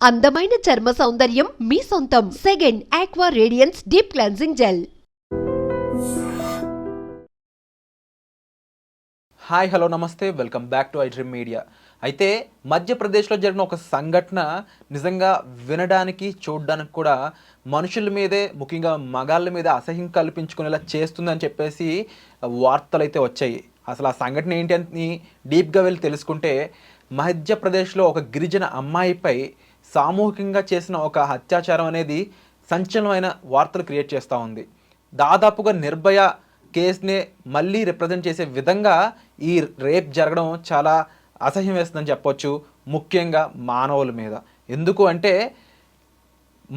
అందమైన చర్మ సౌందర్యం మీ సొంతం. Second aqua radiance deep cleansing gel. Hi hello నమస్తే, welcome back to iDream media. అయితే మధ్యప్రదేశ్లో జరిగిన ఒక సంఘటన నిజంగా వినడానికి చూడడానికి కూడా మనుషుల మీదే, ముఖ్యంగా మగాళ్ళ మీద అసహ్యం కల్పించుకునేలా చేస్తుందని చెప్పేసి వార్తలు అయితే వచ్చాయి. అసలు ఆ సంఘటన ఏంటి అని డీప్గా వెళ్ళి తెలుసుకుంటే, మధ్యప్రదేశ్లో ఒక గిరిజన అమ్మాయిపై సామూహికంగా చేసిన ఒక అత్యాచారం అనేది సంచలనమైన వార్తలు క్రియేట్ చేస్తూ ఉంది. దాదాపుగా నిర్భయ కేసుని మళ్ళీ రిప్రజెంట్ చేసే విధంగా ఈ రేప్ జరగడం చాలా అసహ్యం వేస్తుందని చెప్పొచ్చు, ముఖ్యంగా మానవుల మీద. ఎందుకు అంటే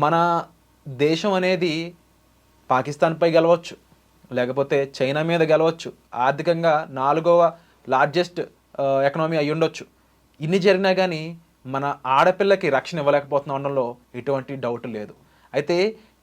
మన దేశం అనేది పాకిస్తాన్పై గెలవచ్చు, లేకపోతే చైనా మీద గెలవచ్చు, ఆర్థికంగా 4వ లార్జెస్ట్ ఎకనామీ అయి ఉండొచ్చు. ఇన్ని జరిగినా కానీ మన ఆడపిల్లకి రక్షణ ఇవ్వలేకపోతున్న అనడంలో ఎటువంటి డౌట్ లేదు. అయితే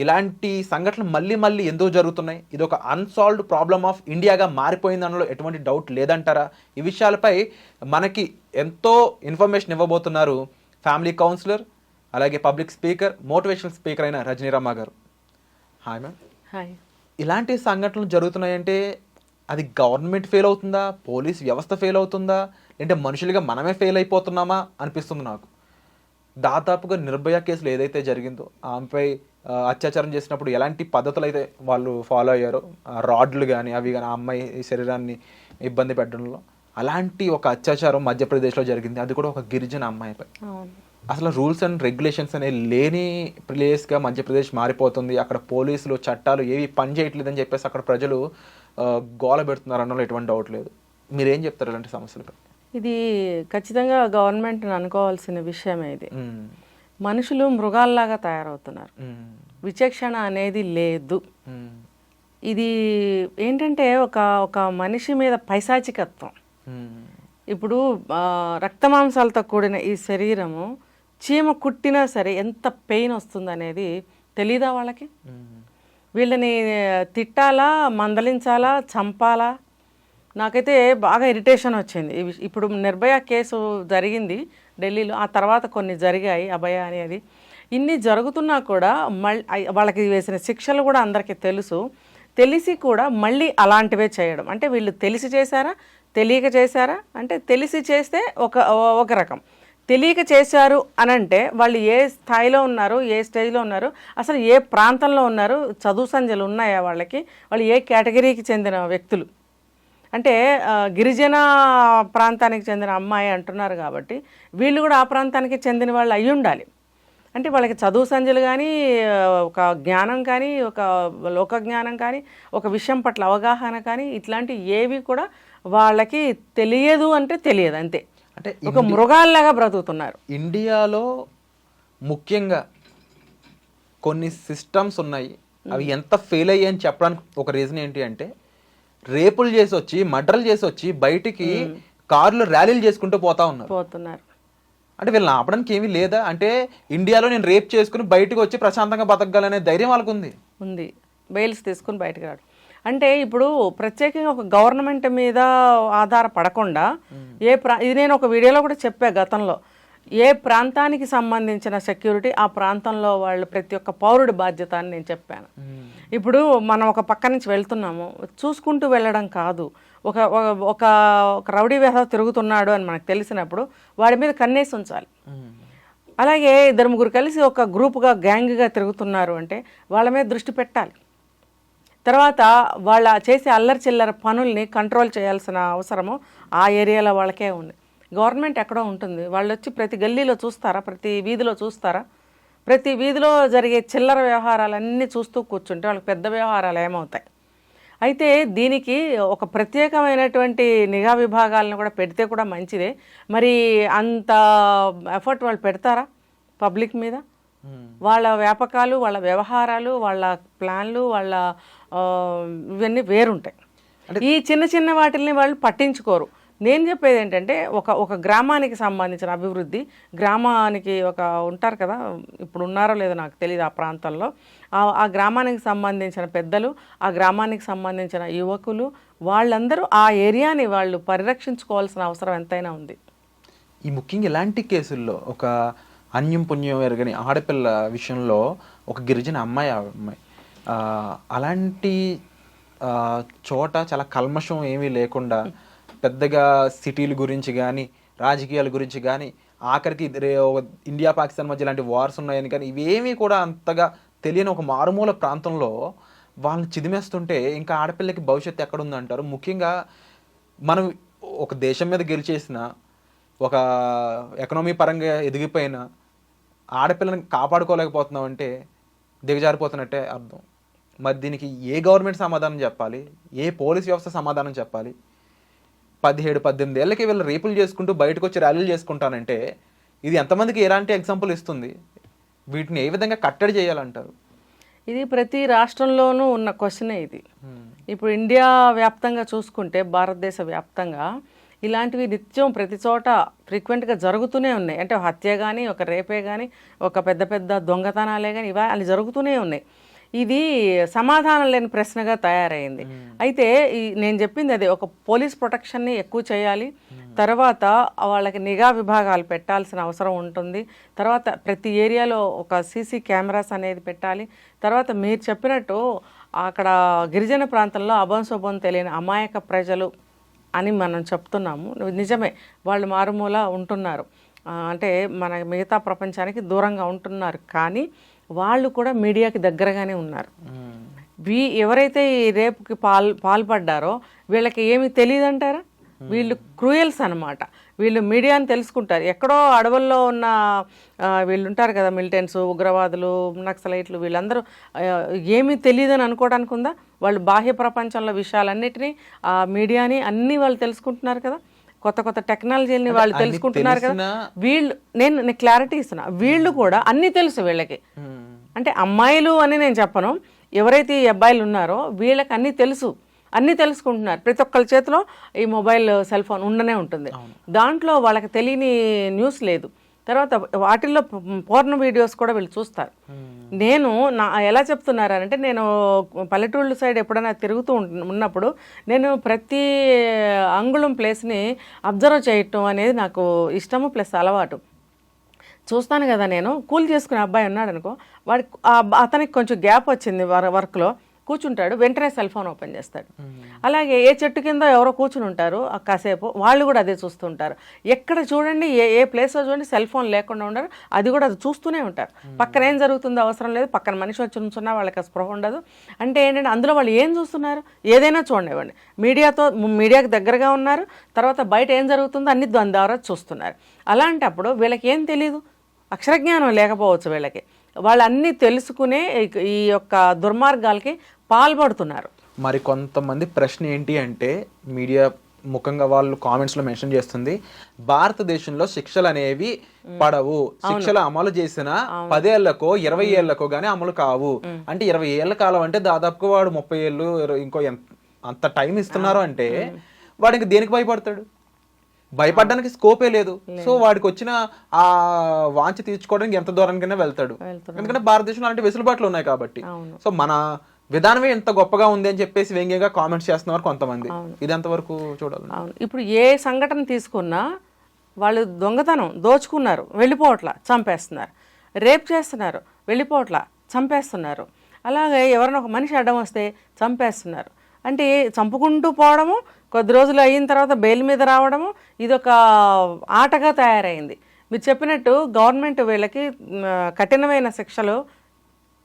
ఇలాంటి సంఘటనలు మళ్ళీ ఎందుకు జరుగుతున్నాయి? ఇది ఒక అన్సాల్వ్డ్ ప్రాబ్లమ్ ఆఫ్ ఇండియాగా మారిపోయింది అనడంలో ఎటువంటి డౌట్ లేదంటారా? ఈ విషయాలపై మనకి ఎంతో ఇన్ఫర్మేషన్ ఇవ్వబోతున్నారు ఫ్యామిలీ కౌన్సిలర్, అలాగే పబ్లిక్ స్పీకర్, మోటివేషనల్ స్పీకర్ అయిన రజనీరామ గారు. Hi ma'am. హాయ్. ఇలాంటి సంఘటనలు జరుగుతున్నాయంటే అది గవర్నమెంట్ ఫెయిల్ అవుతుందా, పోలీస్ వ్యవస్థ ఫెయిల్ అవుతుందా, అంటే మనుషులుగా మనమే ఫెయిల్ అయిపోతున్నామా అనిపిస్తుంది నాకు. దాదాపుగా నిర్భయ కేసులో ఏదైతే జరిగిందో, ఆమెపై అత్యాచారం చేసినప్పుడు ఎలాంటి పద్ధతులు అయితే వాళ్ళు ఫాలో అయ్యారో, రాడ్లు కానీ అవి కానీ ఆ అమ్మాయి శరీరాన్ని ఇబ్బంది పెట్టడంలో, అలాంటి ఒక అత్యాచారం మధ్యప్రదేశ్లో జరిగింది. అది కూడా ఒక గిరిజన అమ్మాయిపై. అసలు రూల్స్ అండ్ రెగ్యులేషన్స్ అనేవి లేని ప్లేస్గా మధ్యప్రదేశ్ మారిపోతుంది. అక్కడ పోలీసులు చట్టాలు ఏవి పని చేయట్లేదని చెప్పేసి అక్కడ ప్రజలు గోల పెడుతున్నారు అన్నలో ఎటువంటి డౌట్ లేదు. మీరేం చెప్తారు ఇలాంటి సమస్యలపై? ఇది ఖచ్చితంగా గవర్నమెంట్ని అనుకోవాల్సిన విషయమే. ఇది మనుషులు మృగాల్లాగా తయారవుతున్నారు, విచక్షణ అనేది లేదు. ఇది ఏంటంటే ఒక మనిషి మీద పైశాచికత్వం. ఇప్పుడు రక్తమాంసాలతో కూడిన ఈ శరీరము చీమ కుట్టినా సరే ఎంత పెయిన్ వస్తుంది అనేది తెలీదా వాళ్ళకి? వీళ్ళని తిట్టాలా, మందలించాలా, చంపాలా? నాకైతే బాగా ఇరిటేషన్ వచ్చింది. ఇప్పుడు నిర్భయ కేసు జరిగింది ఢిల్లీలో, ఆ తర్వాత కొన్ని జరిగాయి, అభయ అనేది. ఇన్ని జరుగుతున్నా కూడా వాళ్ళకి వేసిన శిక్షలు కూడా అందరికీ తెలుసు. తెలిసి కూడా మళ్ళీ అలాంటివే చేయడం అంటే వీళ్ళు తెలిసి చేశారా, తెలియక చేశారా? అంటే తెలిసి చేస్తే ఒక రకం, తెలియక చేశారు అని అంటే వాళ్ళు ఏ స్థాయిలో ఉన్నారు, ఏ స్టేజ్లో ఉన్నారు, అసలు ఏ ప్రాంతంలో ఉన్నారు, చదువు సంధ్యలు ఉన్నాయా వాళ్ళకి, వాళ్ళు ఏ కేటగిరీకి చెందిన వ్యక్తులు. అంటే గిరిజన ప్రాంతానికి చెందిన అమ్మాయి అంటున్నారు కాబట్టి వీళ్ళు కూడా ఆ ప్రాంతానికి చెందిన వాళ్ళు అయి ఉండాలి. అంటే వాళ్ళకి చదువు సంధ్యలు కానీ, ఒక జ్ఞానం కానీ, ఒక లోక జ్ఞానం కానీ, ఒక విషయం పట్ల అవగాహన కానీ, ఇట్లాంటివి ఏవి కూడా వాళ్ళకి తెలియదు. అంటే తెలియదు అంతే, అంటే ఒక మృగాల్లాగా బ్రతుకుతున్నారు. ఇండియాలో ముఖ్యంగా కొన్ని సిస్టమ్స్ ఉన్నాయి, అవి ఎంత ఫెయిల్ అయ్యాయని చెప్పడానికి ఒక రీజన్ ఏంటి అంటే, రేపులు చేసి వచ్చి, మర్డర్లు చేసి వచ్చి బయటికి కార్లు ర్యాలీలు చేసుకుంటూ పోతున్నారు. అంటే వీళ్ళని ఆపడానికి ఏమీ లేదా? అంటే ఇండియాలో నేను రేప్ చేసుకుని బయటకు వచ్చి ప్రశాంతంగా బతకగలనే ధైర్యం వాళ్ళకు ఉంది. బెయిల్స్ తీసుకుని బయటకు రావడం అంటే ఇప్పుడు ప్రత్యేకంగా ఒక గవర్నమెంట్ మీద ఆధారపడకుండా ఇది నేను ఒక వీడియోలో కూడా చెప్పా గతంలో, ఏ ప్రాంతానికి సంబంధించిన సెక్యూరిటీ ఆ ప్రాంతంలో వాళ్ళు ప్రతి ఒక్క పౌరుడి బాధ్యత అని నేను చెప్పాను. ఇప్పుడు మనం ఒక పక్క నుంచి వెళ్తున్నాము, చూసుకుంటూ వెళ్ళడం కాదు. ఒక ఒక రౌడీ వేధ తిరుగుతున్నాడు అని మనకు తెలిసినప్పుడు వాడి మీద కన్నేసి ఉంచాలి. అలాగే 2-3 కలిసి ఒక గ్రూపుగా, గ్యాంగ్గా తిరుగుతున్నారు అంటే వాళ్ళ మీద దృష్టి పెట్టాలి. తర్వాత వాళ్ళ చేసే అల్లరి చిల్లర పనుల్ని కంట్రోల్ చేయాల్సిన అవసరము ఆ ఏరియాలో వాళ్ళకే ఉంది. గవర్నమెంట్ ఎక్కడో ఉంటుంది, వాళ్ళు వచ్చి ప్రతి గల్లీలో చూస్తారా, ప్రతి వీధిలో చూస్తారా? ప్రతి వీధిలో జరిగే చిల్లర వ్యవహారాలన్నీ చూస్తూ కూర్చుంటే వాళ్ళకి పెద్ద వ్యవహారాలు ఏమవుతాయి? అయితే దీనికి ఒక ప్రత్యేకమైనటువంటి నిఘా విభాగాలను కూడా పెడితే కూడా మంచిదే. మరి అంత ఎఫర్ట్ వాళ్ళు పెడతారా పబ్లిక్ మీద? వాళ్ళ వ్యాపకాలు, వాళ్ళ వ్యవహారాలు, వాళ్ళ ప్లాన్లు, వాళ్ళ ఇవన్నీ వేరుంటాయి. ఈ చిన్న వాటిల్ని వాళ్ళు పట్టించుకోరు. నేను చెప్పేది ఏంటంటే ఒక గ్రామానికి సంబంధించిన అభివృద్ధి, గ్రామానికి ఉంటారు కదా, ఇప్పుడు ఉన్నారో లేదో నాకు తెలియదు ఆ ప్రాంతంలో, ఆ గ్రామానికి సంబంధించిన పెద్దలు, ఆ గ్రామానికి సంబంధించిన యువకులు, వాళ్ళందరూ ఆ ఏరియాని వాళ్ళు పరిరక్షించుకోవాల్సిన అవసరం ఎంతైనా ఉంది. ఈ ముఖ్యంగా ఇలాంటి కేసుల్లో ఒక అన్యం పుణ్యం ఎరగని ఆడపిల్ల విషయంలో ఒక గిరిజన అమ్మాయి అలాంటి చోట చాలా కల్మషం ఏమీ లేకుండా పెద్దగా సిటీల గురించి కానీ రాజకీయాల గురించి కానీ ఆఖరికి ఇండియా పాకిస్తాన్ మధ్య ఇలాంటి వార్స్ ఉన్నాయని కానీ ఇవేమీ కూడా అంతగా తెలియని ఒక మారుమూల ప్రాంతంలో వాళ్ళని చిదిమేస్తుంటే ఇంకా ఆడపిల్లకి భవిష్యత్తు ఎక్కడుందంటారు? ముఖ్యంగా మనం ఒక దేశం మీద గెలిచేసిన ఒక ఎకనామీ పరంగా ఎదిగిపోయిన ఆడపిల్లని కాపాడుకోలేకపోతున్నాం అంటే దిగజారిపోతున్నట్టే అర్థం. మరి దీనికి ఏ గవర్నమెంట్ సమాధానం చెప్పాలి? ఏ పోలీస్ వ్యవస్థ సమాధానం చెప్పాలి? 17-18 ఏళ్ళకి వీళ్ళు రేపులు చేసుకుంటూ బయటకు వచ్చి ర్యాలీలు చేసుకుంటానంటే ఇది ఎంతమందికి ఎలాంటి ఎగ్జాంపుల్ ఇస్తుంది? వీటిని ఏ విధంగా కట్టడి చేయాలంటారు? ఇది ప్రతి రాష్ట్రంలోనూ ఉన్న క్వశ్చనే ఇది. ఇప్పుడు ఇండియా వ్యాప్తంగా చూసుకుంటే, భారతదేశ వ్యాప్తంగా ఇలాంటివి నిత్యం ప్రతి చోట ఫ్రీక్వెంట్గా జరుగుతూనే ఉన్నాయి. అంటే హత్య కానీ, ఒక రేపే కానీ, ఒక పెద్ద పెద్ద దొంగతనాలే కానీ ఇవి జరుగుతూనే ఉన్నాయి. ఇది సమాధానం లేని ప్రశ్నగా తయారైంది. అయితే నేను చెప్పింది అదే, ఒక పోలీస్ ప్రొటెక్షన్ని ఎక్కువ చేయాలి. తర్వాత వాళ్ళకి నిఘా విభాగాలు పెట్టాల్సిన అవసరం ఉంటుంది. తర్వాత ప్రతి ఏరియాలో ఒక సీసీ కెమెరాస్ అనేది పెట్టాలి. తర్వాత మీరు చెప్పినట్టు అక్కడ గిరిజన ప్రాంతంలో అభంశుభం తెలియని అమాయక ప్రజలు అని మనం చెప్తున్నాము. నిజమే, వాళ్ళు మారుమూల ఉంటున్నారు, అంటే మన మిగతా ప్రపంచానికి దూరంగా ఉంటున్నారు. కానీ వాళ్ళు కూడా మీడియాకి దగ్గరగానే ఉన్నారు. ఎవరైతే ఈ రేపుకి పాల్పడ్డారో వీళ్ళకి ఏమీ తెలియదంటారా? వీళ్ళు క్రూయల్స్ అనమాట. వీళ్ళు మీడియాని తెలుసుకుంటారు. ఎక్కడో అడవుల్లో ఉన్న వీళ్ళు ఉంటారు కదా, మిలిటెంట్స్, ఉగ్రవాదులు, నక్సలైట్లు, వీళ్ళందరూ ఏమీ తెలియదని అనుకోవడానికి ఉందా? వాళ్ళు బాహ్య ప్రపంచంలో విషయాలన్నిటినీ మీడియాని అన్నీ వాళ్ళు తెలుసుకుంటున్నారు కదా. కొత్త కొత్త టెక్నాలజీని వాళ్ళు తెలుసుకుంటున్నారు కదా. వీళ్ళు నేను క్లారిటీ ఇస్తున్నా, వీళ్ళు కూడా అన్నీ తెలుసు వీళ్ళకి. అంటే అమ్మాయిలు అని నేను చెప్పను, ఎవరైతే ఈ అబ్బాయిలు ఉన్నారో వీళ్ళకి అన్నీ తెలుసు, అన్నీ తెలుసుకుంటున్నారు. ప్రతి ఒక్కరి చేతిలో ఈ మొబైల్, సెల్ ఫోన్ ఉండనే ఉంటుంది. దాంట్లో వాళ్ళకి తెలియని న్యూస్ లేదు. తర్వాత వాటిల్లో పోర్న్ వీడియోస్ కూడా వీళ్ళు చూస్తారు. నేను ఎలా చెప్తున్నారంటే, నేను పల్లెటూళ్ళ సైడ్ ఎప్పుడైనా తిరుగుతూ ఉన్నప్పుడు నేను ప్రతి అంగుళం ప్లేస్ని అబ్జర్వ్ చేయటం అనేది నాకు ఇష్టము ప్లస్ అలవాటు. చూస్తాను కదా, నేను కూలి చేసుకునే అబ్బాయి ఉన్నాడు అనుకో, అతనికి కొంచెం గ్యాప్ వచ్చింది వర్క్లో, కూర్చుంటాడు, వెంటనే సెల్ ఫోన్ ఓపెన్ చేస్తాడు. అలాగే ఏ చెట్టు కింద ఎవరో కూర్చుని ఉంటారు కాసేపు, వాళ్ళు కూడా అదే చూస్తుంటారు. ఎక్కడ చూడండి, ఏ ప్లేస్లో చూడండి సెల్ ఫోన్ లేకుండా ఉండరు, అది కూడా అది చూస్తూనే ఉంటారు. పక్కన ఏం జరుగుతుందో అవసరం లేదు, పక్కన మనిషి వచ్చి ఉంచున్నా వాళ్ళకి స్పృహ ఉండదు. అంటే ఏంటంటే అందులో వాళ్ళు ఏం చూస్తున్నారు? ఏదైనా చూడండి, మీడియాకి దగ్గరగా ఉన్నారు. తర్వాత బయట ఏం జరుగుతుందో అన్ని దాని ద్వారా చూస్తున్నారు. అలాంటప్పుడు వీళ్ళకి ఏం తెలీదు, అక్షరజ్ఞానం లేకపోవచ్చు వీళ్ళకి. వాళ్ళు అన్నీ తెలుసుకునే ఈ యొక్క దుర్మార్గాలకి పాల్పడుతున్నారు. మరి కొంతమంది ప్రశ్న ఏంటి అంటే, మీడియా ముఖంగా వాళ్ళు కామెంట్స్లో మెన్షన్ చేస్తుంది, భారతదేశంలో శిక్షలు అనేవి పడవు, శిక్షలు అమలు చేసిన 10 ఏళ్లకో 20 ఏళ్లకో గానీ అమలు కావు. అంటే 20 ఏళ్ల కాలం అంటే దాదాపుగా వాడు 30 ఏళ్ళు ఇంకో అంత టైం ఇస్తున్నారు అంటే వాడు ఇంక దేనికి భయపడతాడు? భయపడడానికి స్కోపే లేదు. సో వాడికి వచ్చిన ఆ వాంఛ తీర్చుకోవడానికి ఎంత దూరానికైనా వెళ్తాడు. ఎందుకంటే భారతదేశంలో అలాంటి వెసులుబాట్లు ఉన్నాయి కాబట్టి. సో మన విధానమే ఎంత గొప్పగా ఉంది అని చెప్పేసి వ్యంగ్యంగా కామెంట్స్ చేస్తున్నారు కొంతమంది. ఇది ఎంతవరకు చూడాలి? ఇప్పుడు ఏ సంఘటన తీసుకున్నా వాళ్ళు దొంగతనం, దోచుకున్నారు, వెళ్ళిపోవట్లా, చంపేస్తున్నారు. రేప్ చేస్తున్నారు, వెళ్ళిపోవట్లా, చంపేస్తున్నారు. అలాగే ఎవరైనా ఒక మనిషి అడ్డం వస్తే చంపేస్తున్నారు. అంటే చంపుకుంటూ పోవడము, కొద్ది రోజులు అయిన తర్వాత బెయిల్ మీద రావడము, ఇదొక ఆటగా తయారైంది. మీరు చెప్పినట్టు గవర్నమెంట్ వీళ్ళకి కఠినమైన శిక్షలు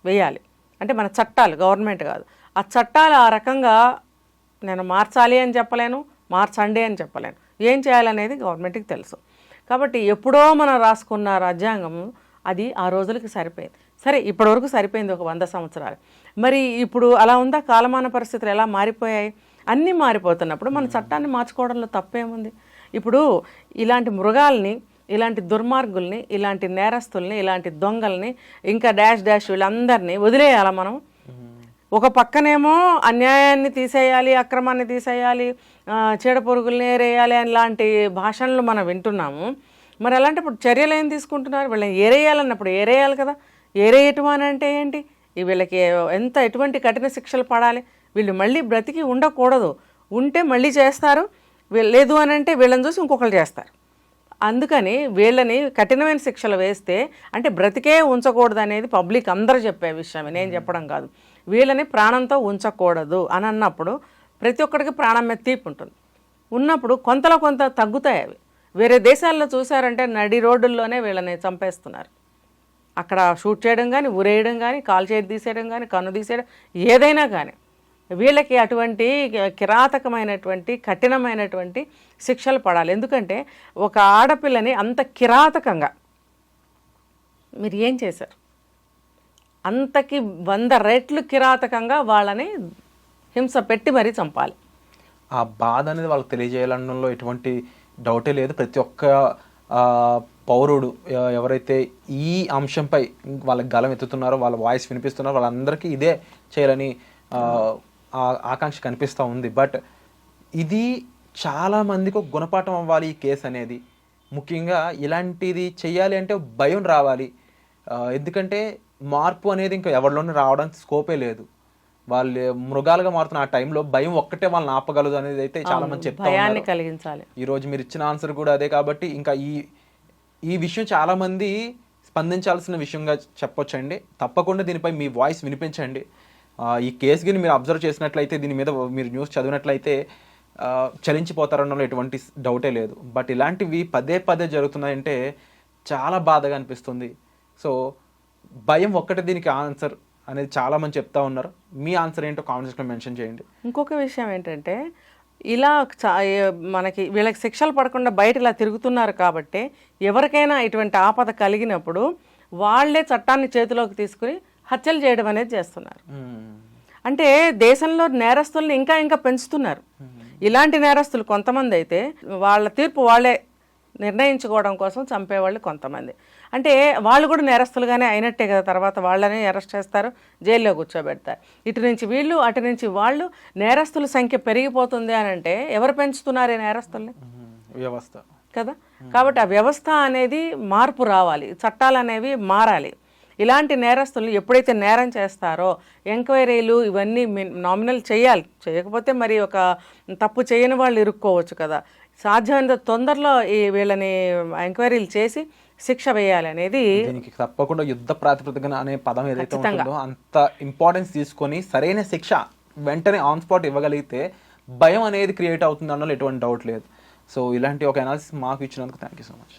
వేయాలి. అంటే మన చట్టాలు, గవర్నమెంట్ కాదు, ఆ చట్టాలు ఆ రకంగా నేను మార్చాలి అని చెప్పలేను, మార్చండి అని చెప్పలేను. ఏం చేయాలనేది గవర్నమెంట్కి తెలుసు. కాబట్టి ఎప్పుడో మనం రాసుకున్న రాజ్యాంగం అది ఆ రోజులకి సరిపోయింది. సరే, ఇప్పటివరకు సరిపోయింది ఒక 100 సంవత్సరాలు. మరి ఇప్పుడు అలా ఉందా? కాలమాన పరిస్థితులు ఎలా మారిపోయాయి? అన్నీ మారిపోతున్నప్పుడు మన చట్టాన్ని మార్చుకోవడంలో తప్పేముంది? ఇప్పుడు ఇలాంటి మృగాల్ని, ఇలాంటి దుర్మార్గుల్ని, ఇలాంటి నేరస్తుల్ని, ఇలాంటి దొంగల్ని, ఇంకా డాష్ వీళ్ళందరినీ వదిలేయాలా మనం? ఒక పక్కనేమో అన్యాయాన్ని తీసేయాలి, అక్రమాన్ని తీసేయాలి, చీడ పురుగుల్ని ఏరేయాలి అని లాంటి భాషణలు మనం వింటున్నాము. మరి అలాంటప్పుడు చర్యలు ఏం తీసుకుంటున్నారు? వీళ్ళని ఏరేయాలన్నప్పుడు ఏరేయాలి కదా. ఏరేయటం అని అంటే ఏంటి? వీళ్ళకి ఎటువంటి కఠిన శిక్షలు పడాలి? వీళ్ళు మళ్ళీ బ్రతికి ఉండకూడదు, ఉంటే మళ్ళీ చేస్తారు, లేదు అని అంటే వీళ్ళని చూసి ఇంకొకరు చేస్తారు. అందుకని వీళ్ళని కఠినమైన శిక్షలు వేస్తే అంటే బ్రతికే ఉంచకూడదు అనేది పబ్లిక్ అందరూ చెప్పే విషయమే, నేను చెప్పడం కాదు. వీళ్ళని ప్రాణంతో ఉంచకూడదు అని అన్నప్పుడు ప్రతి ఒక్కడికి ప్రాణం మీద తీపి ఉంటుంది. ఉన్నప్పుడు కొంతలో కొంత తగ్గుతాయి అవి. వేరే దేశాల్లో చూసారంటే నడి రోడ్డుల్లోనే వీళ్ళని చంపేస్తున్నారు. అక్కడ షూట్ చేయడం కానీ, ఉరేయడం కానీ, కాలు చేతి తీసేయడం కానీ, కన్ను తీసేయడం, ఏదైనా కానీ వీళ్ళకి అటువంటి కిరాతకమైనటువంటి కఠినమైనటువంటి శిక్షలు పడాలి. ఎందుకంటే ఒక ఆడపిల్లని అంత కిరాతకంగా మీరు ఏం చేశారు? అంతకి 100 రెట్లు కిరాతకంగా వాళ్ళని హింస పెట్టి మరీ చంపాలి. ఆ బాధ అనేది వాళ్ళకి తెలియజేయాలనడంలో ఎటువంటి డౌటే లేదు. ప్రతి ఒక్క పౌరుడు ఎవరైతే ఈ అంశంపై వాళ్ళ గలం ఎత్తుతున్నారో, వాళ్ళ వాయిస్ వినిపిస్తున్నారో వాళ్ళందరికీ ఇదే చేయాలని ఆకాంక్ష కనిపిస్తూ ఉంది. బట్ ఇది చాలామందికి ఒక గుణపాఠం అవ్వాలి ఈ కేసు అనేది. ముఖ్యంగా ఇలాంటిది చెయ్యాలి అంటే భయం రావాలి. ఎందుకంటే మార్పు అనేది ఇంకా ఎవరిలోనే రావడానికి స్కోపే లేదు. వాళ్ళు మృగాలుగా మారుతున్న ఆ టైంలో భయం ఒక్కటే వాళ్ళని ఆపగలదు అనేది అయితే చాలా మంది చెప్తారు. కలిగించాలి. ఈరోజు మీరు ఇచ్చిన ఆన్సర్ కూడా అదే. కాబట్టి ఇంకా ఈ విషయం చాలా మంది స్పందించాల్సిన విషయంగా చెప్పొచ్చండి. తప్పకుండా దీనిపై మీ వాయిస్ వినిపించండి. ఈ కేసుని మీరు అబ్జర్వ్ చేసినట్లయితే, దీని మీద మీరు న్యూస్ చదివినట్లయితే చలించిపోతారన్నలో ఎటువంటి డౌటే లేదు. బట్ ఇలాంటివి పదే పదే జరుగుతున్నాయంటే చాలా బాధగా అనిపిస్తుంది. సో భయం ఒక్కటే దీనికి ఆన్సర్ అనేది చాలా మంది చెప్తా ఉన్నారు. మీ ఆన్సర్ ఏంటో కామెంట్ సెక్షన్లో మెన్షన్ చేయండి. ఇంకొక విషయం ఏంటంటే ఇలా మనకి వీళ్ళకి శిక్షలు పడకుండా బయట ఇలా తిరుగుతున్నారు కాబట్టి ఎవరికైనా ఇటువంటి ఆపద కలిగినప్పుడు వాళ్ళే చట్టాన్ని చేతిలోకి తీసుకుని హత్యలు చేయడం అనేది చేస్తున్నారు. అంటే దేశంలో నేరస్తుల్ని ఇంకా ఇంకా పెంచుతున్నారు. ఇలాంటి నేరస్తులు కొంతమంది అయితే వాళ్ళ తీర్పు వాళ్ళే నిర్ణయించుకోవడం కోసం చంపేవాళ్ళు కొంతమంది. అంటే వాళ్ళు కూడా నేరస్తులుగానే అయినట్టే కదా. తర్వాత వాళ్ళని అరెస్ట్ చేస్తారు, జైల్లో కూర్చోబెడతారు. ఇటు నుంచి వీళ్ళు, అటు నుంచి వాళ్ళు. నేరస్తుల సంఖ్య పెరిగిపోతుంది అని అంటే ఎవరు పెంచుతున్నారు ఈ నేరస్తుల్ని? వ్యవస్థ కదా. కాబట్టి ఆ వ్యవస్థ అనేది మార్పు రావాలి, చట్టాలు అనేవి మారాలి. ఇలాంటి నేరస్తులు ఎప్పుడైతే నేరం చేస్తారో ఎంక్వైరీలు ఇవన్నీ నామినల్ చేయాలి. చేయకపోతే మరి ఒక తప్పు చేయని వాళ్ళు ఇరుక్కోవచ్చు కదా. సాధ్యమైనంత తొందరలో ఈ వీళ్ళని ఎంక్వైరీలు చేసి శిక్ష వేయాలి అనేది. దీనికి తప్పకుండా యుద్ధ ప్రాతిపదికన అనే పదం ఏదైతే ఉంటుందో అంత ఇంపార్టెన్స్ తీసుకొని సరైన శిక్ష వెంటనే ఆన్ స్పాట్ ఇవ్వగలిగితే భయం అనేది క్రియేట్ అవుతుంది అన్నలో ఎటువంటి డౌట్ లేదు. సో ఇలాంటి ఒక అనాలిసిస్ మాకు ఇచ్చినందుకు థ్యాంక్ యూ సో మచ్.